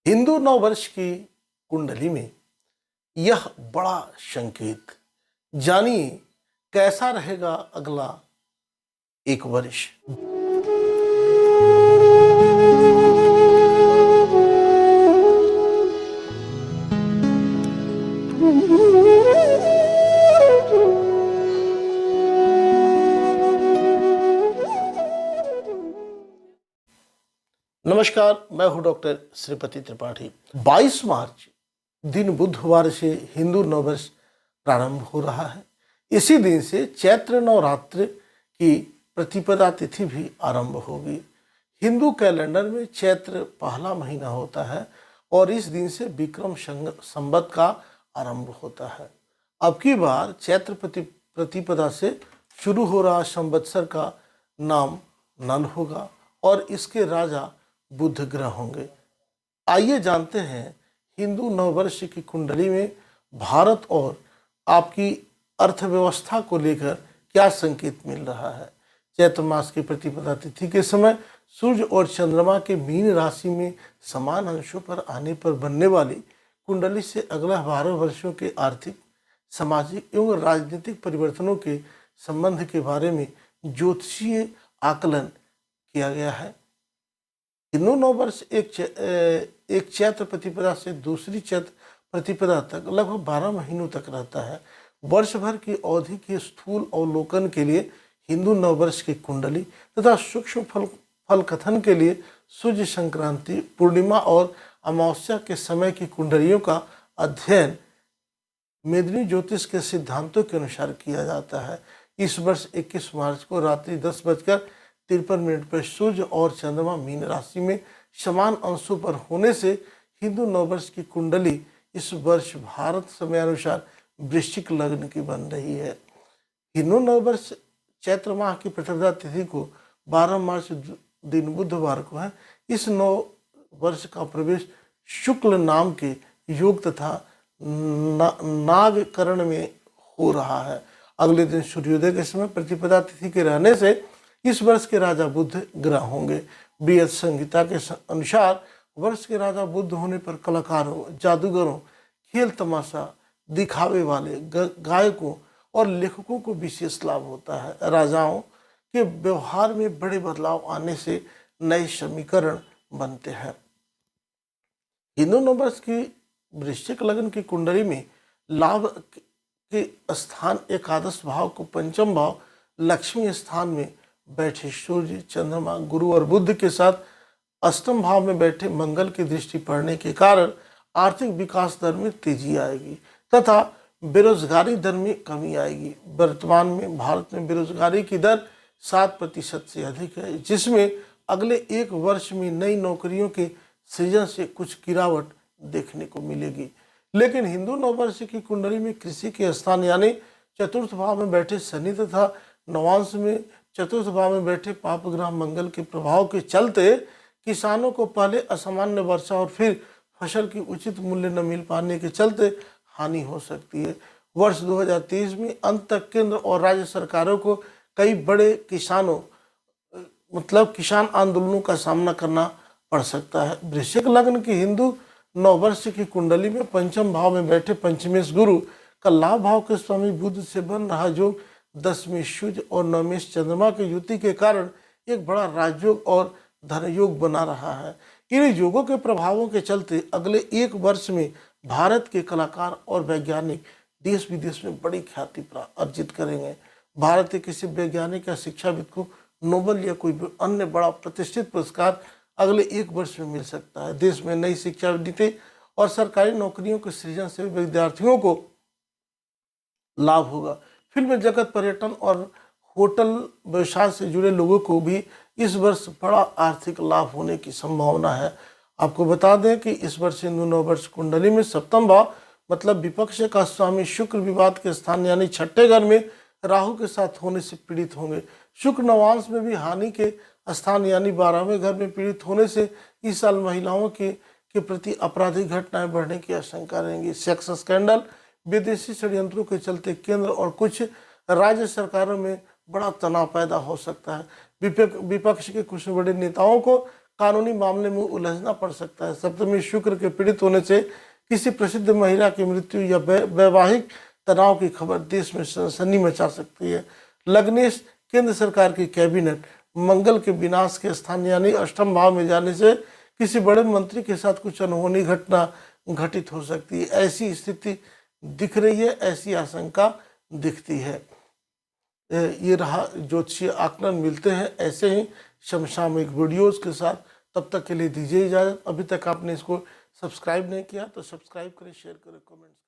हिंदू नववर्ष की कुंडली में यह बड़ा संकेत। जानिए कैसा रहेगा अगला एक वर्ष। नमस्कार, मैं हूं डॉक्टर श्रीपति त्रिपाठी। 22 मार्च दिन बुधवार से हिंदू नववर्ष प्रारंभ हो रहा है। इसी दिन से चैत्र नवरात्र की प्रतिपदा तिथि भी आरंभ होगी। हिंदू कैलेंडर में चैत्र पहला महीना होता है और इस दिन से विक्रम संवत का आरंभ होता है। अब की बार चैत्र प्रतिपदा से शुरू हो रहा संवत्सर का नाम नल होगा और इसके राजा बुध ग्रह होंगे। आइए जानते हैं हिंदू नववर्ष की कुंडली में भारत और आपकी अर्थव्यवस्था को लेकर क्या संकेत मिल रहा है। चैत्र मास की प्रतिपदा तिथि के समय सूर्य और चंद्रमा के मीन राशि में समान अंशों पर आने पर बनने वाली कुंडली से अगला 12 वर्षों के आर्थिक, सामाजिक एवं राजनीतिक परिवर्तनों के संबंध के बारे में ज्योतिषीय आकलन किया गया है। हिंदू नववर्ष एक चैत्र प्रतिपदा से दूसरी चैत्र प्रतिपदा तक लगभग 12 महीनों तक रहता है। वर्ष भर की अवधि के स्थूल अवलोकन के लिए हिंदू नववर्ष की कुंडली तथा सूक्ष्म फल कथन के लिए सूर्य संक्रांति, पूर्णिमा और अमावस्या के समय की कुंडलियों का अध्ययन मेदिनी ज्योतिष के सिद्धांतों के अनुसार किया जाता है। इस वर्ष 21 मार्च को रात्रि 10:53 पर सूर्य और चंद्रमा मीन राशि में समान अंशों पर होने से हिंदू नववर्ष की कुंडली इस वर्ष भारत समय अनुसार वृश्चिक लग्न की बन रही है। हिंदू नववर्ष चैत्र माह की प्रतिपदा तिथि को 12 मार्च दिन बुधवार को है। इस नव वर्ष का प्रवेश शुक्ल नाम के योग तथा नागकरण में हो रहा है। अगले दिन सूर्योदय के समय प्रतिपदा तिथि के रहने से इस वर्ष के राजा बुध ग्रह होंगे। बृहद संहिता के अनुसार वर्ष के राजा बुध होने पर कलाकारों, जादूगरों, खेल तमाशा दिखावे वाले, गायकों और लेखकों को विशेष लाभ होता है। राजाओं के व्यवहार में बड़े बदलाव आने से नए समीकरण बनते हैं। हिंदू नववर्ष की वृश्चिक लग्न की कुंडली में लाभ के स्थान एकादश भाव को पंचम भाव लक्ष्मी स्थान में बैठे सूर्य, चंद्रमा, गुरु और बुध के साथ अष्टम भाव में बैठे मंगल की दृष्टि पड़ने के कारण आर्थिक विकास दर में तेजी आएगी तथा बेरोजगारी दर में कमी आएगी। वर्तमान में भारत में बेरोजगारी की दर 7% से अधिक है, जिसमें अगले एक वर्ष में नई नौकरियों के सृजन से कुछ गिरावट देखने को मिलेगी। लेकिन हिंदू नववर्ष की कुंडली में कृषि के स्थान यानी चतुर्थ भाव में बैठे शनि तथा नवांश में चतुर्थ भाव में बैठे पाप ग्रह मंगल के प्रभाव के चलते किसानों को पहले असामान्य वर्षा और फिर फसल की उचित मूल्य न मिल पाने के चलते हानि हो सकती है। वर्ष 2023 में अंत तक केंद्र और राज्य सरकारों को कई बड़े किसान आंदोलनों का सामना करना पड़ सकता है। वृश्चिक लग्न की हिंदू नववर्ष की कुंडली में पंचम भाव में बैठे पंचमेश गुरु का लाभ भाव के स्वामी बुध से बन रहा योग 10वें सूर्य और 9वें चंद्रमा की युति के कारण एक बड़ा राजयोग और धनयोग बना रहा है। इन योगों के प्रभावों के चलते अगले एक वर्ष में भारत के कलाकार और वैज्ञानिक देश विदेश में बड़ी ख्याति अर्जित करेंगे। भारत के किसी वैज्ञानिक या शिक्षाविद को नोबेल या कोई अन्य बड़ा प्रतिष्ठित पुरस्कार अगले एक वर्ष में मिल सकता है। देश में नई शिक्षा नीति और सरकारी नौकरियों के सृजन से विद्यार्थियों को लाभ होगा। फिल्म जगत, पर्यटन और होटल व्यवसाय से जुड़े लोगों को भी इस वर्ष बड़ा आर्थिक लाभ होने की संभावना है। आपको बता दें कि इस वर्ष हिंदू नववर्ष कुंडली में सप्तम भाव मतलब विपक्ष का स्वामी शुक्र विवाद के स्थान यानी छठे घर में राहु के साथ होने से पीड़ित होंगे। शुक्र नवांश में भी हानि के स्थान यानी 12वें घर में पीड़ित होने से इस साल महिलाओं के प्रति आपराधिक घटनाएं बढ़ने की आशंका रहेंगी। सेक्स स्कैंडल, विदेशी षड्यंत्रों के चलते केंद्र और कुछ राज्य सरकारों में बड़ा तनाव पैदा हो सकता है। विपक्ष के कुछ बड़े नेताओं को कानूनी मामले में उलझना पड़ सकता है। सप्तमी शुक्र के पीड़ित होने से किसी प्रसिद्ध महिला की मृत्यु या वैवाहिक तनाव की खबर देश में सनसनी मचा सकती है। लग्नेश, केंद्र सरकार की कैबिनेट मंगल के विनाश के स्थान यानी अष्टम भाव में जाने से किसी बड़े मंत्री के साथ कुछ अनहोनी घटना घटित हो सकती है, ऐसी स्थिति दिख रही है, ऐसी आशंका दिखती है। ये रहा ज्योतिषीय आकलन। मिलते हैं ऐसे ही समसामयिक वीडियोस के साथ, तब तक के लिए दीजिए इजाज़त। अभी तक आपने इसको सब्सक्राइब नहीं किया तो सब्सक्राइब करें, शेयर करें, कमेंट्स